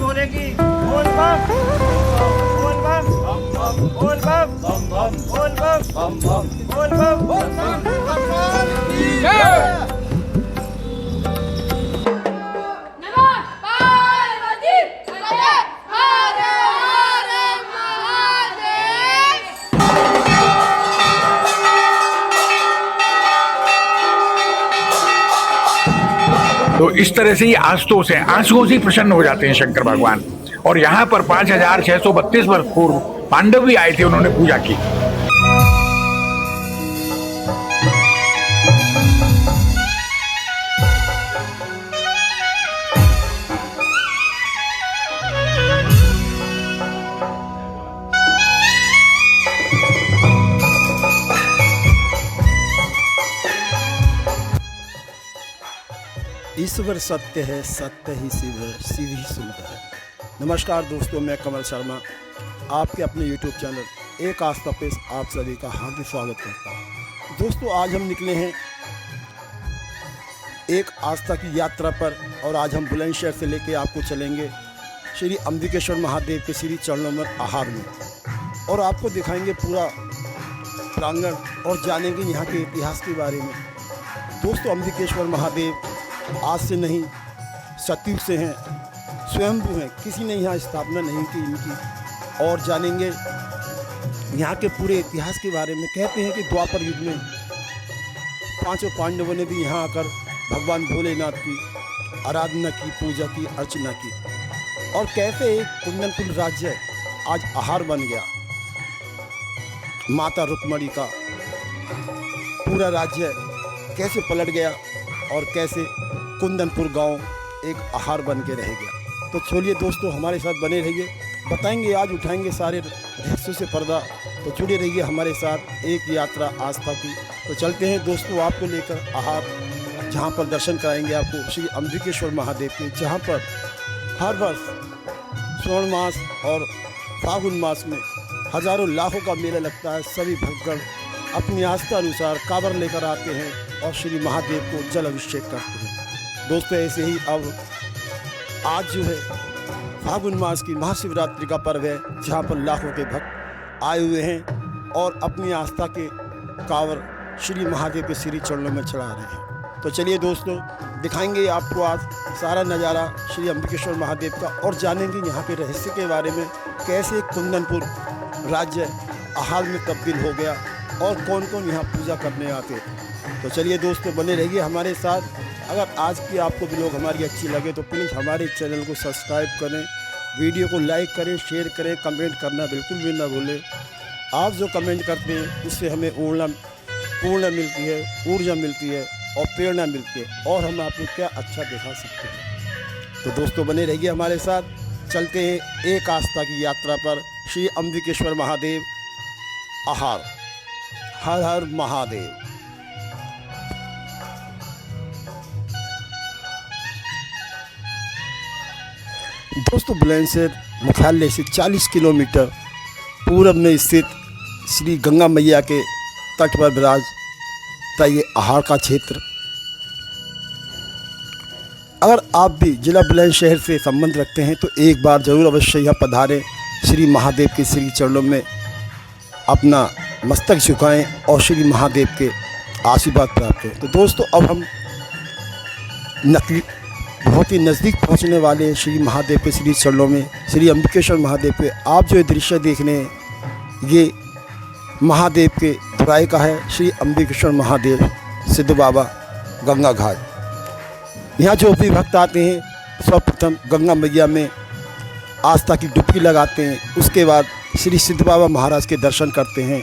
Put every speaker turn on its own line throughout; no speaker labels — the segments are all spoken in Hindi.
भोले की। बोल बम बोल बम बोल बम बोल बम बोल बम।
तो इस तरह से ही आस्तों से आंसुओं से प्रसन्न हो जाते हैं शंकर भगवान। और यहाँ पर 5632 वर्ष पूर्व पांडव भी आए थे, उन्होंने पूजा की।
ईश्वर सत्य है, सत्य ही शिव है, शिव ही सुंदर है। नमस्कार दोस्तों, मैं कमल शर्मा आपके अपने YouTube चैनल एक आस्था पे आप सभी का हार्दिक स्वागत करता हूँ। दोस्तों, आज हम निकले हैं एक आस्था की यात्रा पर और आज हम बुलंदशहर से लेके आपको चलेंगे श्री अंबिकेश्वर महादेव के श्री चरणों में आहार में, और आपको दिखाएंगे पूरा प्रांगण और जानेंगे यहाँ के इतिहास के बारे में। दोस्तों, अंबिकेश्वर महादेव आज से नहीं, सतयुग से हैं, स्वयंभू हैं, किसी ने यहाँ स्थापना नहीं की इनकी। और जानेंगे यहाँ के पूरे इतिहास के बारे में। कहते हैं कि द्वापर युग में पांचों पांडवों ने भी यहाँ आकर भगवान भोलेनाथ की आराधना की, पूजा की, अर्चना की, और कैसे एक कुंदनपुर राज्य आज आहार बन गया। माता रुक्मणी का पूरा राज्य कैसे पलट गया और कैसे कुंदनपुर गांव एक आहार बन के रह गया। तो चलिए दोस्तों, हमारे साथ बने रहिए, बताएंगे, आज उठाएंगे सारे रहस्यों से पर्दा। तो जुड़े रहिए हमारे साथ एक यात्रा आस्था की। तो चलते हैं दोस्तों, आपको लेकर आहार, जहां पर दर्शन कराएंगे आपको श्री अंबिकेश्वर महादेव के, जहां पर हर वर्ष श्रावण मास और फागुन मास में हजारों लाखों का मेला लगता है। सभी भक्तगण अपनी आस्था अनुसार कांवर लेकर आते हैं और श्री महादेव को जल अभिषेक करते हैं। दोस्तों, ऐसे ही अब आज जो है फागुन मास की महाशिवरात्रि का पर्व है, जहाँ पर लाखों के भक्त आए हुए हैं और अपनी आस्था के कांवर श्री महादेव के श्री चरणों में चढ़ा रहे हैं। तो चलिए दोस्तों, दिखाएंगे आपको आज सारा नज़ारा श्री अंबिकेश्वर महादेव का, और जानेंगे यहाँ के रहस्य के बारे में, कैसे कुंदनपुर राज्य आहार में तब्दील हो गया और कौन कौन यहाँ पूजा करने आते हैं। तो चलिए दोस्तों, बने रहिए हमारे साथ। अगर आज की आपको ब्लॉग हमारी अच्छी लगे तो प्लीज़ हमारे चैनल को सब्सक्राइब करें, वीडियो को लाइक करें, शेयर करें, कमेंट करना बिल्कुल भी ना भूलें। आप जो कमेंट करते हैं उससे हमें पूर्ण मिलती है, ऊर्जा मिलती है और प्रेरणा मिलती है, और हम आपको क्या अच्छा दिखा सकते हैं। तो दोस्तों, बने रहिए हमारे साथ। चलते हैं एक आस्था की यात्रा पर श्री अंबिकेश्वर महादेव आहार। हर हर महादेव। दोस्तों, बुलंदशहर मुख्यालय से 40 किलोमीटर पूरब में स्थित श्री गंगा मैया के तट पर विराजता ये आहार का क्षेत्र। अगर आप भी जिला बुलंदशहर से संबंध रखते हैं तो एक बार ज़रूर अवश्य यहाँ पधारें, श्री महादेव के श्री चरणों में अपना मस्तक झुकाएं और श्री महादेव के आशीर्वाद प्राप्त करें। तो दोस्तों, अब हम बहुत ही नज़दीक पहुंचने वाले हैं श्री महादेव के श्री चरणों में, श्री अंबिकेश्वर महादेव पे। आप जो दृश्य देख रहे हैं ये महादेव के बुराई का है, श्री अंबिकेश्वर महादेव सिद्ध बाबा गंगा घाट। यहाँ जो भी भक्त आते हैं सर्वप्रथम गंगा मैया में आस्था की डुबकी लगाते हैं, उसके बाद श्री सिद्ध बाबा महाराज के दर्शन करते हैं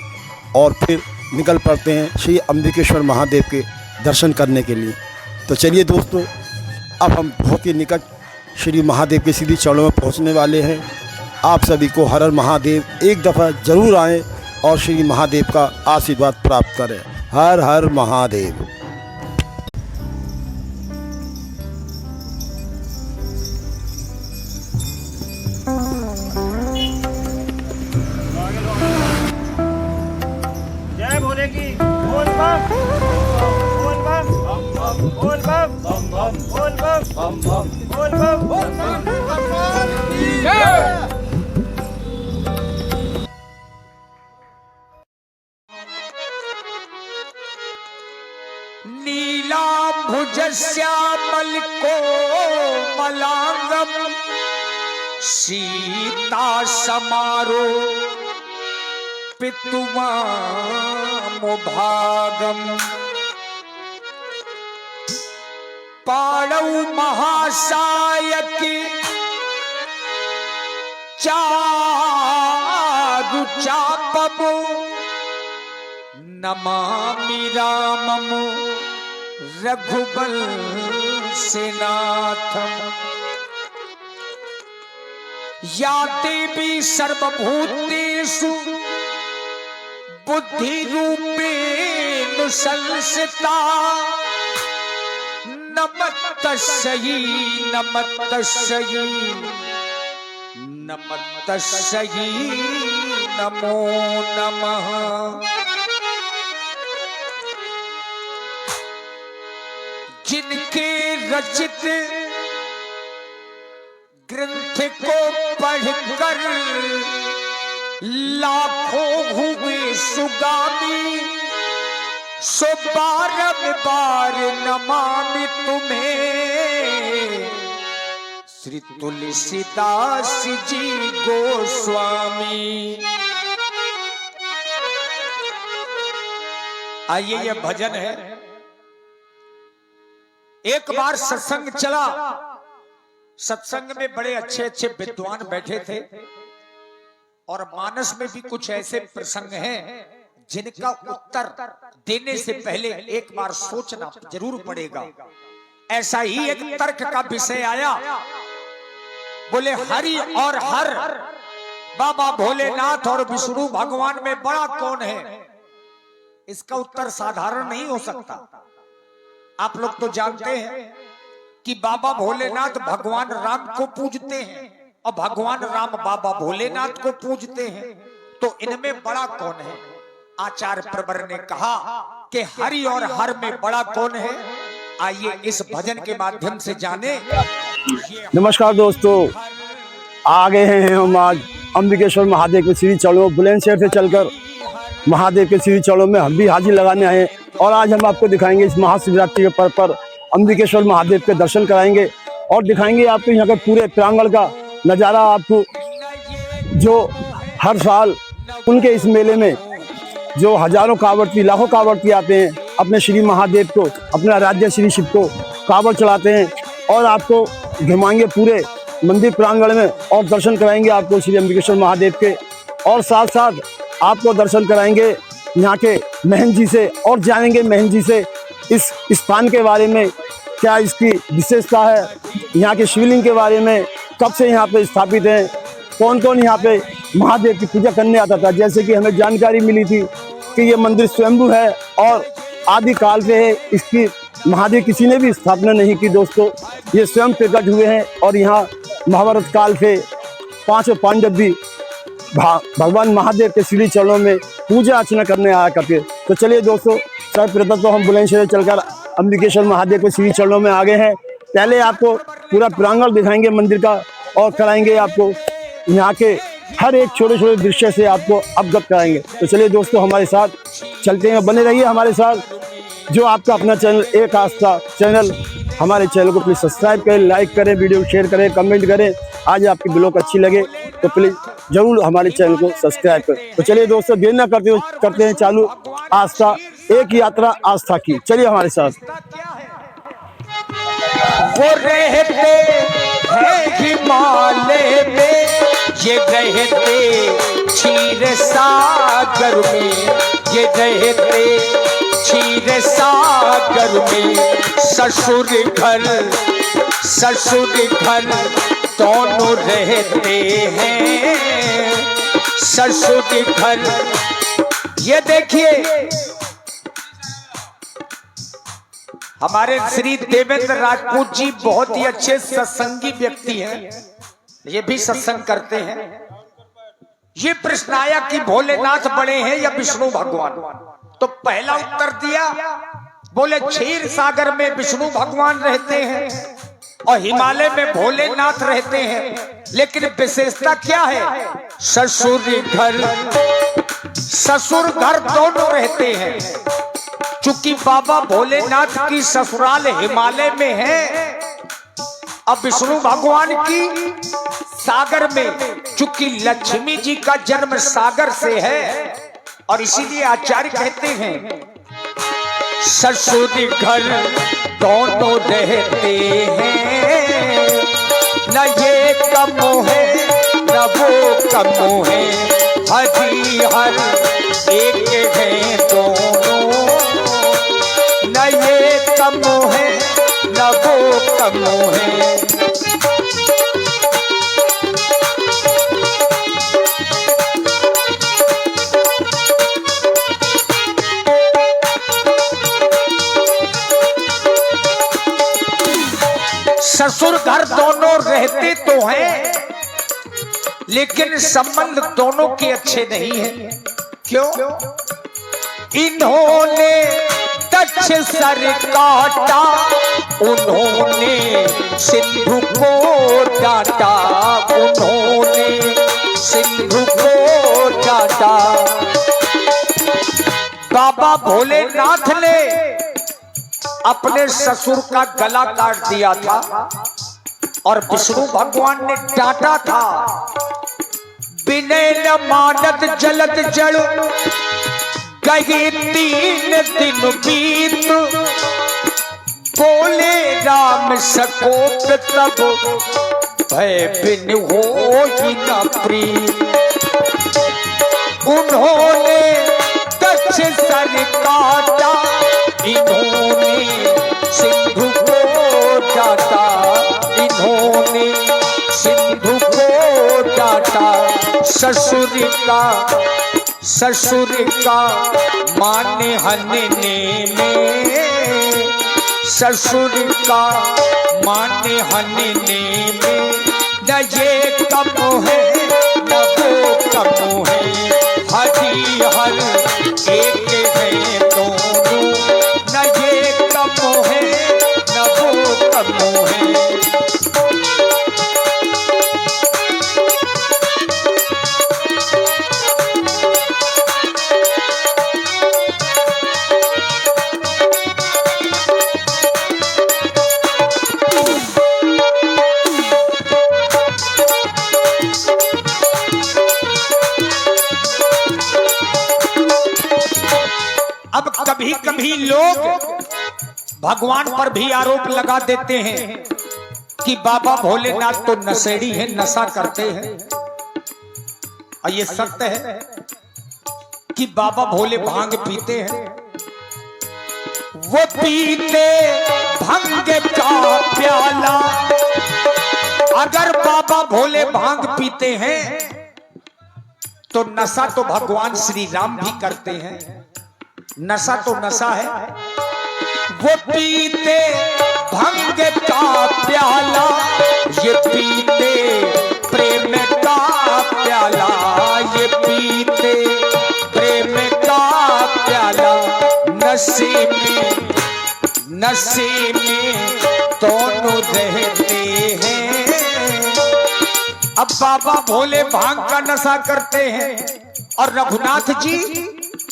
और फिर निकल पड़ते हैं श्री अंबिकेश्वर महादेव के दर्शन करने के लिए। तो चलिए दोस्तों, अब हम बहुत ही निकट श्री महादेव के सीधी चरणों में पहुंचने वाले हैं। आप सभी को हर हर महादेव, एक दफ़ा ज़रूर आएँ और श्री महादेव का आशीर्वाद प्राप्त करें। हर हर महादेव।
जय भोले की। बोल बम बोल बम बोल बम बोल बम बोल बम।
नीलाम्भुजश्यामलिको मलाङ्गं सीता समारो पितुमामुभागम् पाणौ महासायकी चारु चापमु नमामि राममु रघुवंशनाथम्। या देवी सर्वभूतेषु बुद्धिरूपेण संस्थिता नमस्तस्यै नमस्तस्यै नमस्तस्यै नमो नमः। जिनके रचित ग्रंथ को पढ़कर लाखों हुए सुगामी सो बारंबार नमामि तुम्हें श्री तुलसीदास जी गोस्वामी। आइए यह भजन है। एक बार सत्संग चला, सत्संग में बड़े अच्छे अच्छे विद्वान बैठे थे और मानस में भी कुछ ऐसे प्रसंग हैं जिनका उत्तर देने से पहले एक बार सोचना जरूर पड़ेगा। ऐसा ही एक तर्क का विषय आया, बोले हरि और हर, बाबा भोलेनाथ और विष्णु भगवान में बड़ा कौन है? इसका उत्तर साधारण नहीं हो सकता। आप लोग तो जानते हैं कि बाबा भोलेनाथ भगवान राम को पूजते हैं और भगवान राम बाबा भोलेनाथ को पूजते हैं, तो इनमें बड़ा कौन है? आचार्य प्रवर ने कहा कि हरि और हर में बड़ा कौन है। आइए इस भजन के माध्यम से जाने।
नमस्कार दोस्तों, आ गए हैं हम आज अंबिकेश्वर महादेव के श्री चरणों, बुलंदशहर से चलकर महादेव के श्री चरणों में हम भी हाजिर लगाने आए और आज हम आपको दिखाएंगे इस महाशिवरात्रि के पर्व पर अंबिकेश्वर महादेव के दर्शन कराएंगे और दिखाएंगे आपको यहाँ के पूरे प्रांगण का नज़ारा आपको, जो हर साल उनके इस मेले में जो हजारों कांवड़ती लाखों कांवड़ती आते हैं अपने श्री महादेव को, अपना राज्य श्री शिव को कांवड़ चढ़ाते हैं और आपको घुमाएंगे पूरे मंदिर प्रांगण में और दर्शन कराएंगे आपको श्री अंबिकेश्वर महादेव के, और साथ साथ आपको दर्शन कराएंगे यहाँ के महंत जी से और जानेंगे महंत जी से इस स्थान के बारे में, क्या इसकी विशेषता है, यहाँ के शिवलिंग के बारे में, कब से यहाँ पे स्थापित हैं, कौन कौन यहाँ पे महादेव की पूजा करने आता था। जैसे कि हमें जानकारी मिली थी कि ये मंदिर स्वयंभू है और आदि काल से है, इसकी महादेव किसी ने भी स्थापना नहीं की दोस्तों, ये स्वयं प्रकट हुए हैं और यहाँ महाभारत काल से पांचों पांडव भी भगवान महादेव के श्री चरणों में पूजा अर्चना करने आया करते। तो चलिए दोस्तों, सर्वप्रथम तो हम बुलंदशहर चलकर अंबिकेश्वर महादेव के श्री चरणों में आ गए हैं। पहले आपको पूरा प्रांगण दिखाएंगे मंदिर का और कराएंगे आपको यहाँ के हर एक छोटे छोटे दृश्य से आपको अवगत कराएंगे। तो चलिए दोस्तों, हमारे साथ चलते हैं, बने रहिए हमारे साथ। जो आपका अपना चैनल एक आस्था चैनल, हमारे चैनल को प्लीज़ सब्सक्राइब करें, लाइक करें, वीडियो शेयर करें, कमेंट करें। आज आपकी ब्लॉग अच्छी लगे तो प्लीज़ जरूर हमारे चैनल को सब्सक्राइब करें। तो चलिए दोस्तों, देर न करते हैं चालू आस्था, एक यात्रा आस्था की। चलिए हमारे साथ।
वो रहते हैं हिमालय में, ये रहते क्षीर सागर में, ये रहते क्षीर सागर में। ससुर घर दोनों रहते हैं, ससुर घर। ये देखिए हमारे श्री देवेंद्र राजपूत जी बहुत ही अच्छे सत्संगी व्यक्ति हैं, ये भी सत्संग करते हैं। ये प्रश्न आया कि भोलेनाथ बड़े हैं या विष्णु भगवान, तो पहला उत्तर दिया बोले क्षीर सागर में विष्णु भगवान रहते हैं और हिमालय में भोलेनाथ रहते हैं, लेकिन विशेषता क्या है? ससुर घर दोनों रहते हैं। चूंकि बाबा भोलेनाथ की ससुराल हिमालय में है, अब विष्णु भगवान की सागर में। चूंकि लक्ष्मी जी का जन्म सागर से है और इसीलिए आचार्य कहते हैं ससुर घर दोनों रहते हैं, न ये कम है न वो कम है, हरी हर एक है दोनों, न ये कम है न वो कम है। ससुर घर दोनों रहते तो हैं, लेकिन संबंध दोनों के अच्छे नहीं हैं। क्यों? इन्होंने दक्ष सर काटा, उन्होंने सिंधु को डांटा, उन्होंने सिंधु को डांटा। बाबा भोलेनाथ ने अपने ससुर का गला काट दिया था और विष्णु भगवान ने डांटा था। विनय न मानत जलद जड़, गए 3 दिन बीत, बोले राम सकोप तब, भय बिन हो ही न प्रीत। उन्होंने दक्ष सर काटा, इन्होंने सिंधु को डांटा, इन्होंने सिंधु को डांटा। ससुर का माने हनने में, ससुर का माने हनने में, न ये कम है न वो कम है, हरी हर एक है दोनों, न ये कम है न वो कम है। अब कभी कभी लोग भगवान पर भी आरोप लगा देते हैं कि बाबा भोलेनाथ तो नशेड़ी है, नशा करते हैं। और ये सत्य है कि बाबा भोले भांग पीते हैं। वो पीते भांग का प्याला, अगर बाबा भोले भांग पीते हैं तो नशा तो भगवान श्री राम भी करते हैं। नशा तो नशा है। वो पीते भांग का प्याला, ये पीते प्रेम का प्याला, ये पीते प्रेम का प्याला। नशे में दोनों रहते हैं। अब बाबा भोले भांग का नशा करते हैं और रघुनाथ जी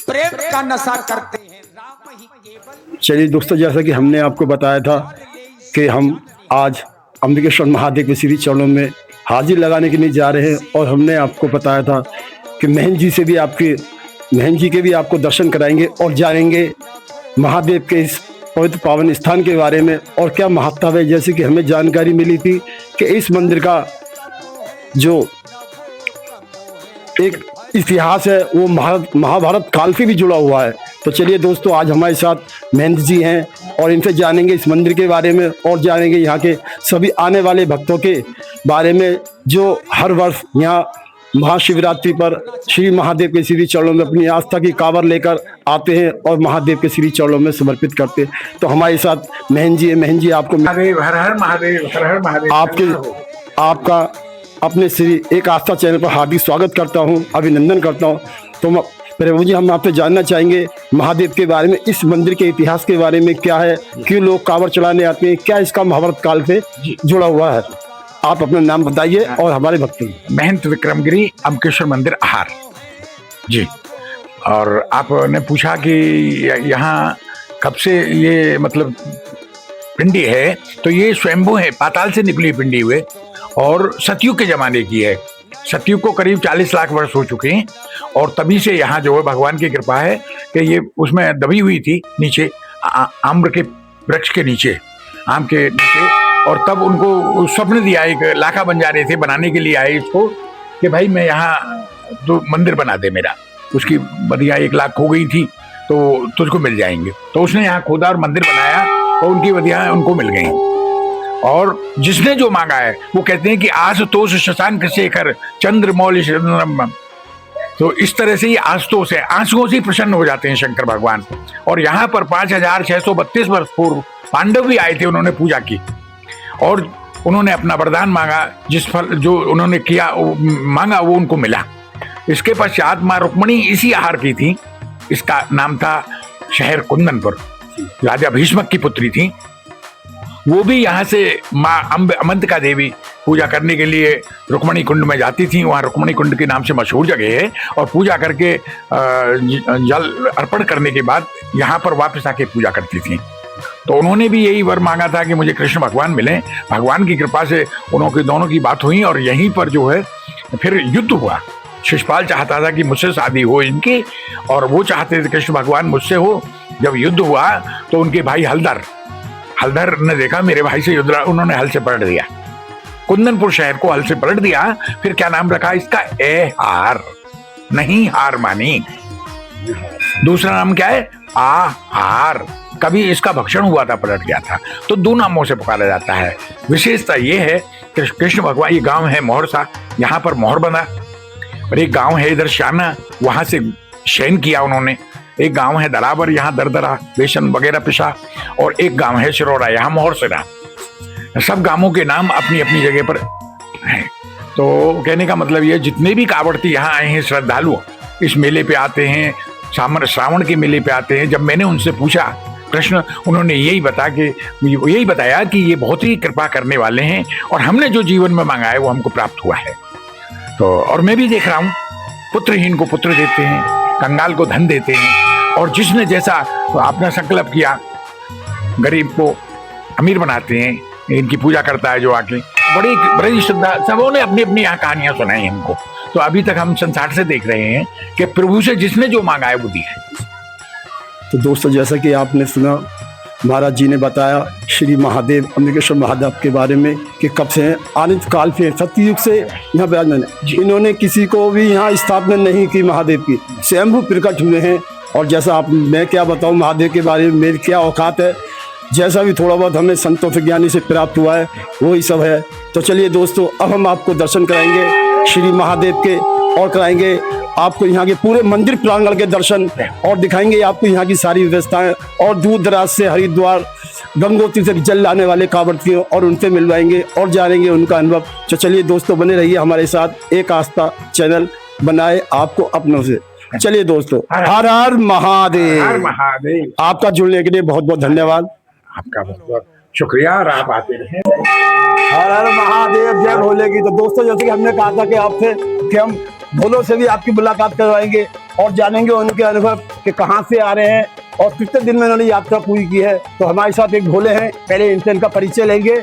प्रेम का नशा करते हैं। राम ही केवल।
चलिए दोस्तों, जैसा कि हमने आपको बताया था कि हम आज अम्बिकेश्वर महादेव के श्री चरणों में हाजिर लगाने के लिए जा रहे हैं, और हमने आपको बताया था कि महन जी के भी आपको दर्शन कराएंगे और जानेंगे महादेव के इस पवित्र पावन स्थान के बारे में और क्या महत्व है। जैसे कि हमें जानकारी मिली थी कि इस मंदिर का जो एक इतिहास है वो महाभारत काल से भी जुड़ा हुआ है। तो चलिए दोस्तों, आज हमारे साथ महंत जी हैं और इनसे जानेंगे इस मंदिर के बारे में और जानेंगे यहाँ के सभी आने वाले भक्तों के बारे में, जो हर वर्ष यहाँ महाशिवरात्रि पर श्री महादेव के श्री चरणों में अपनी आस्था की कांवर लेकर आते हैं और महादेव के श्री चरणों में समर्पित करते हैं। तो हमारे साथ महन जी है। महन जी, आपको
महादेव, हर हर महादेव, हर हर महादेव। आपका अपने श्री एक आस्था चैनल पर हार्दिक स्वागत करता हूं, अभिनंदन करता हूं। तो
प्रभु जी, हम आपसे जानना चाहेंगे महादेव के बारे में, इस मंदिर के इतिहास के बारे में, क्या है, क्यों लोग कांवड़ चलाने आते हैं, क्या इसका महाभारत काल से जुड़ा हुआ है। आप अपना नाम बताइए और हमारे भक्ति।
महंत विक्रमगिरी अम्बकेश्वर मंदिर आहार जी। और आपने पूछा कि यहाँ कब से ये मतलब पिंडी है, तो ये स्वयंभू है, पाताल से निकली पिंडी हुए और सतयुग के जमाने की है। सतयुग को करीब 40 लाख वर्ष हो चुके हैं और तभी से यहाँ जो है भगवान की कृपा है कि ये उसमें दबी हुई थी नीचे, आम्र के वृक्ष के नीचे, आम के नीचे, और तब उनको स्वप्न दिया, एक लाखा बन जा रहे थे, बनाने के लिए आए इसको कि भाई मैं यहाँ तो मंदिर बना दे मेरा। उसकी बदिया 1 लाख हो गई थी तो तुझको मिल जाएंगे, तो उसने यहाँ खोदा और मंदिर बनाया और उनकी बदिया उनको मिल गई। और जिसने जो मांगा है वो कहते हैं कि आशुतोष शशांक शेखर चंद्रमौलि, तो इस तरह से ये आशुतोष है, आंसुओं से प्रसन्न हो जाते हैं शंकर भगवान। और यहाँ पर 5632 वर्ष पूर्व पांडव भी आए थे, उन्होंने पूजा की और उन्होंने अपना वरदान मांगा, जिस फल जो उन्होंने किया मांगा वो उनको मिला। इसके पश्चात माँ रुक्मणी इसी आहार की थी, इसका नाम था शहर कुंदनपुर, राजा भीष्मक की पुत्री थी। वो भी यहाँ से माँ अमंतिका देवी पूजा करने के लिए रुक्मणी कुंड में जाती थी, वहाँ रुक्मणी कुंड के नाम से मशहूर जगह है, और पूजा करके जल अर्पण करने के बाद यहाँ पर वापस आके पूजा करती थी। तो उन्होंने भी यही वर मांगा था कि मुझे कृष्ण भगवान मिले। भगवान की कृपा से उन्होंने दोनों की बात हुई और यहीं पर जो है फिर युद्ध हुआ। शिशुपाल चाहता था कि मुझसे शादी हो इनकी, और वो चाहते थे कृष्ण भगवान मुझसे हो। जब युद्ध हुआ तो उनके भाई हलधर ने देखा मेरे भाई से युद्ध, उन्होंने हल से पलट दिया, कुंदनपुर शहर को हल से पलट दिया। फिर क्या नाम रखा इसका, हार, नहीं हार मानी। दूसरा नाम क्या है, आहार। कभी इसका भक्षण हुआ था, पलट गया था, तो 2 नामों से पुकारा जाता है। विशेषता ये है कि कृष्ण भगवान, ये गांव है मोहरसा, यहाँ पर मोहर बना, और एक गांव है इधर शाना, वहां से शयन किया उन्होंने। एक गांव है दराबर, यहाँ दरदरा बेसन वगैरह पिसा, और एक गांव है सिरोड़ा, यहाँ मोहर से रहा। सब गांवों के नाम अपनी अपनी जगह पर हैं। तो कहने का मतलब ये, जितने भी कांवड़ती यहाँ आए हैं श्रद्धालु, इस मेले पे आते हैं, श्रावण के मेले पे आते हैं। जब मैंने उनसे पूछा कृष्ण, उन्होंने यही बताया कि ये बहुत ही कृपा करने वाले हैं और हमने जो जीवन में मांगा है वो हमको प्राप्त हुआ है। तो और मैं भी देख रहा हूँ, पुत्रहीन को पुत्र देते हैं, कंगाल को धन देते हैं, और जिसने जैसा अपना संकल्प किया, गरीब को अमीर बनाते हैं। इनकी पूजा करता है जो आके, बड़ी श्रद्धा, सबों ने अपनी अपनी यहाँ कहानियां सुनाई हमको। तो अभी तक हम संसार से देख रहे हैं कि प्रभु से जिसने जो मांगा है वो दिया है।
तो दोस्तों, जैसा कि आपने सुना, महाराज जी ने बताया श्री महादेव अम्बकेश्वर महादेव के बारे में कि कब से हैं, अनंत काल से, सतयुग से यहाँ विराजमान है। इन्होंने किसी को भी यहाँ स्थापना नहीं की महादेव की, स्वयंभू प्रकट हुए हैं। और जैसा मैं क्या बताऊँ महादेव के बारे में, मेरी क्या औकात है, जैसा भी थोड़ा बहुत हमें संतों से ज्ञानी से प्राप्त हुआ है वही सब है। तो चलिए दोस्तों, अब हम आपको दर्शन कराएंगे श्री महादेव के, और कराएंगे आपको यहाँ के पूरे मंदिर प्रांगण के दर्शन, और दिखाएंगे आपको यहाँ की सारी व्यवस्थाएं, और दूर दराज से हरिद्वार गंगोत्री से जल लाने वाले कांवड़ियों और उनसे मिलवाएंगे और जानेंगे उनका अनुभव। तो चलिए दोस्तों, बने रहिए हमारे साथ, एक आस्था चैनल बनाए आपको अपनों से। चलिए दोस्तों, हर हर महादेव।
हर महादेव।
आपका जुड़ने के लिए बहुत बहुत धन्यवाद।
आपका बहुत बहुत शुक्रिया, और आप आते रहे।
हर हर महादेव, जय भोले की। तो दोस्तों, जैसे कि हमने कहा था कि आपसे कि हम भोलों से भी आपकी मुलाकात करवाएंगे और जानेंगे उनके अनुभव कि कहाँ से आ रहे हैं और कितने दिन में उन्होंने यात्रा पूरी की है। तो हमारे साथ एक भोले हैं, पहले इनसे इनका परिचय लेंगे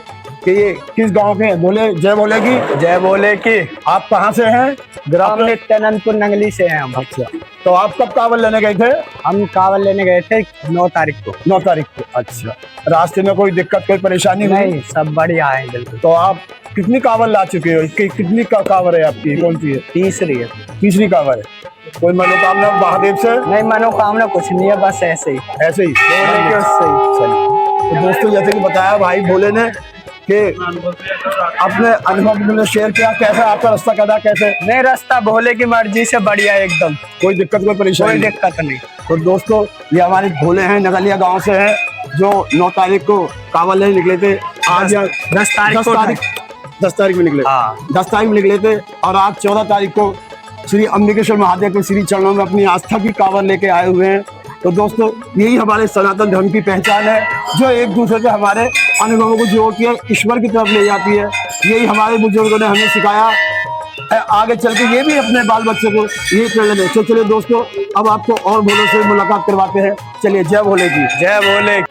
कि ये किस गांव के हैं। भोले, जय भोले की।
जय भोले की।
आप कहाँ से हैं?
ग्राम नित्यानंदपुर नंगली से हैं हम।
अच्छा, तो आप कब कांवड़ लेने गए थे?
हम कांवड़ लेने गए थे 9 तारीख को।
9 तारीख को। अच्छा, रास्ते में कोई दिक्कत, कोई परेशानी
नहीं? सब बढ़िया है बिल्कुल।
तो आप कितनी कांवड़ ला चुके हो? कितनी कांवड़ है आपकी, कौन सी है?
तीसरी है।
तीसरी कांवड़ है। कोई मनोकामना महादेव से?
नहीं, मनोकामना कुछ नहीं है, बस ऐसे ही।
ऐसे ही?
उससे ही।
तो दोस्तों, जैसे कि बताया भाई भोले ने कि अपने अनुभव में शेयर किया, कैसा आपका रास्ता कदा, कैसे?
नहीं, रास्ता भोले की मर्जी से बढ़िया है एकदम,
कोई दिक्कत, कोई परेशानी?
कोई दिक्कत नहीं।
तो दोस्तों, ये हमारे भोले हैं, नगलिया गांव से हैं, जो 9 तारीख को कांवड़ लेने निकले थे। आज
10 तारीख
10 तारीख में निकले। 10 तारीख में निकले थे, और आज 14 तारीख को श्री अंबिकेश्वर महादेव के श्री चरणों में अपनी आस्था की कांवर लेके आए हुए हैं। तो दोस्तों यही हमारे सनातन धर्म की पहचान है, जो एक दूसरे से हमारे अनुभवों को जोड़ती है, ईश्वर की तरफ ले जाती है। यही हमारे बुजुर्गों ने हमें सिखाया है, आगे चल के ये भी अपने बाल बच्चों को यही प्रेरणा दें। तो चलिए दोस्तों, अब आपको और भोलों से मुलाकात करवाते हैं। चलिए, जय भोले की।
जय भोले।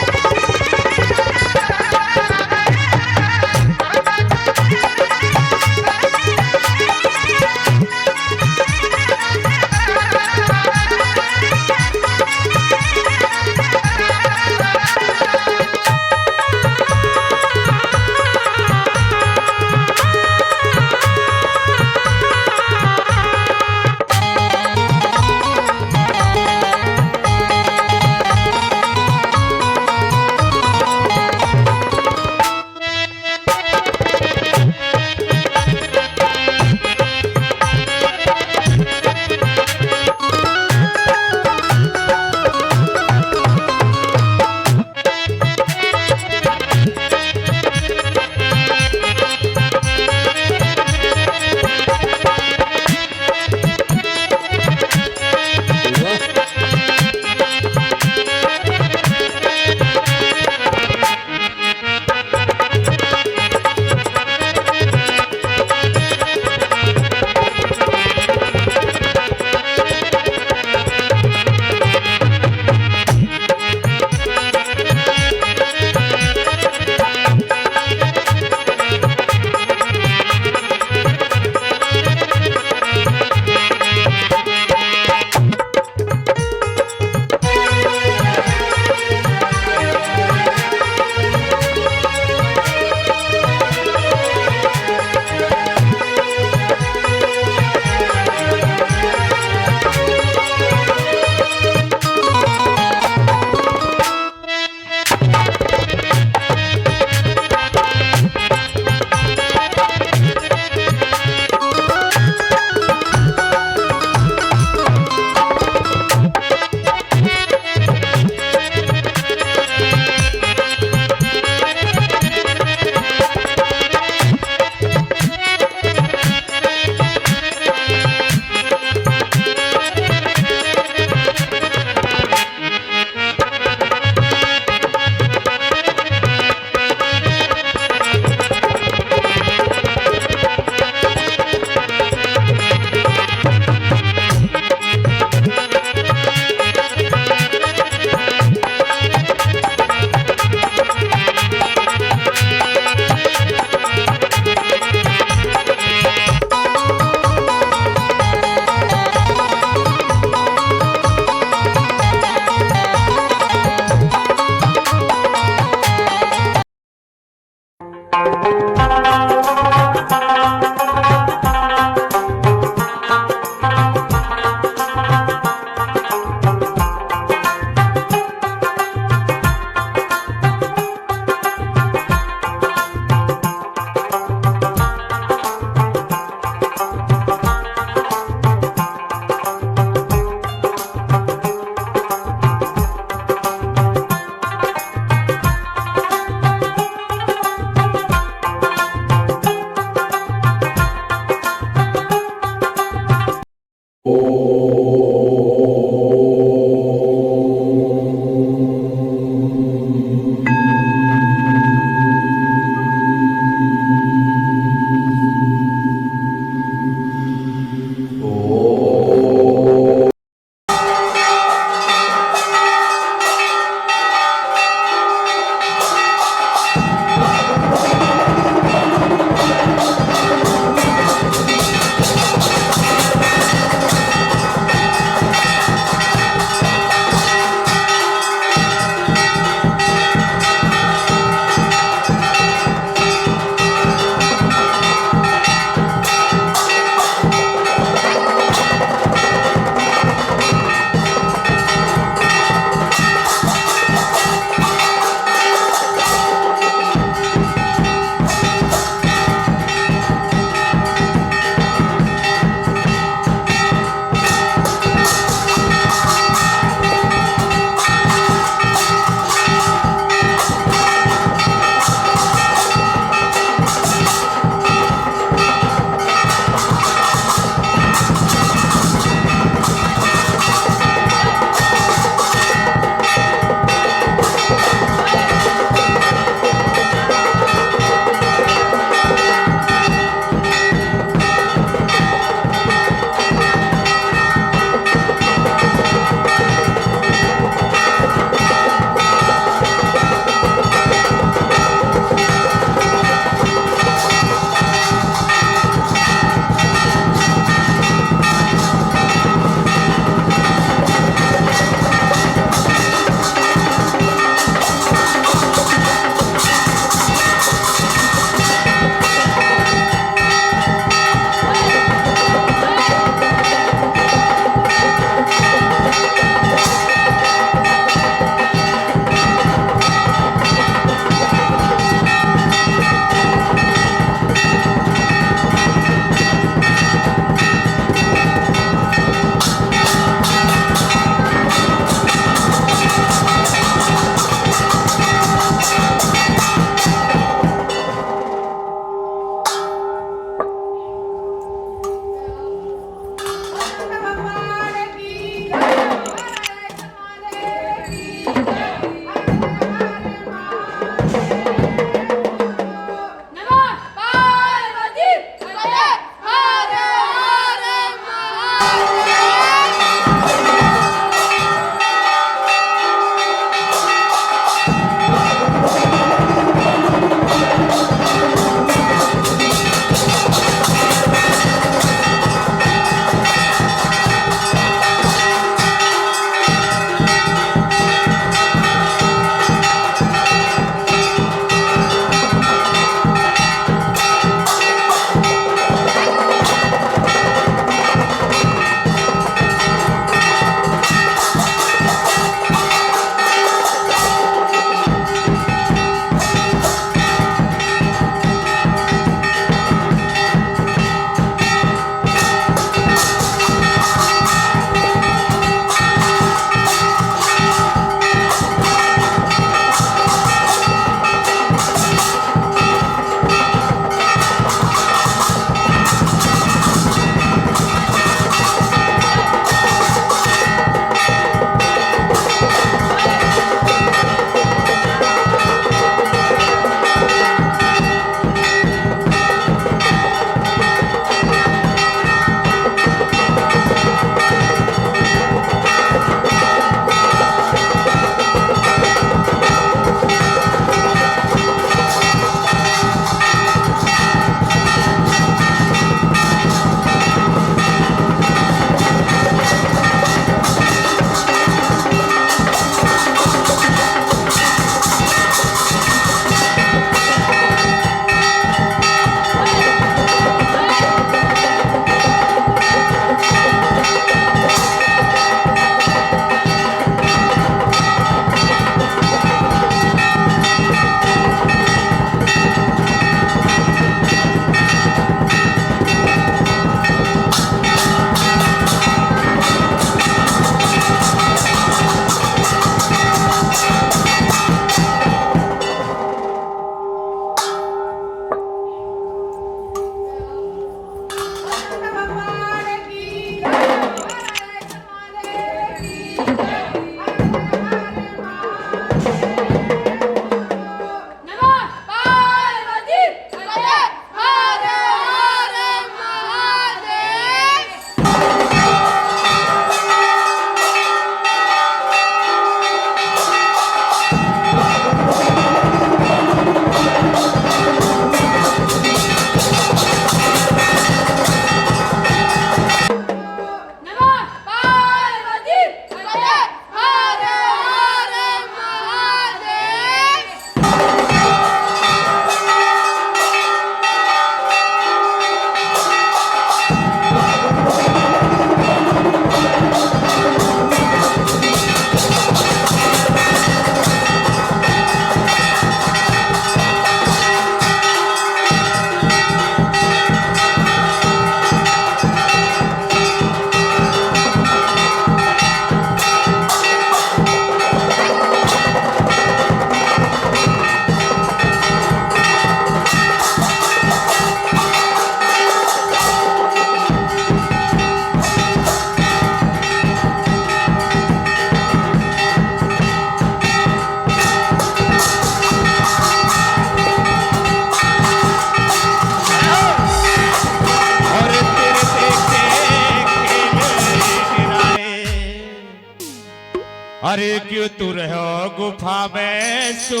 अरे क्यों तू रहो गुफा में सो,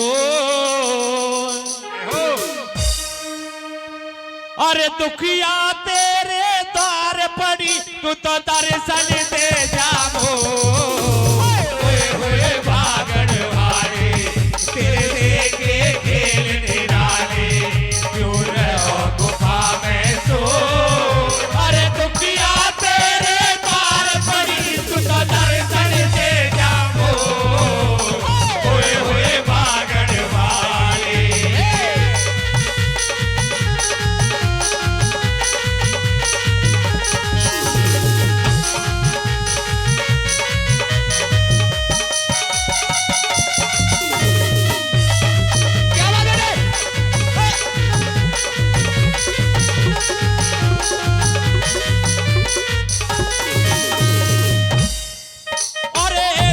अरे दुखिया तेरे द्वार पड़ी तू तो दर्शन दे जामो, हुए भागण वाले तेरे देखे खेल निराले, क्यों रहो गुफा में सो, अरे दुखिया तेरे द्वार पड़ी तू तो दर्शन दे जामो, हुए भागण वाले।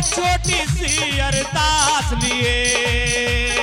छोटी सी अरदास लिए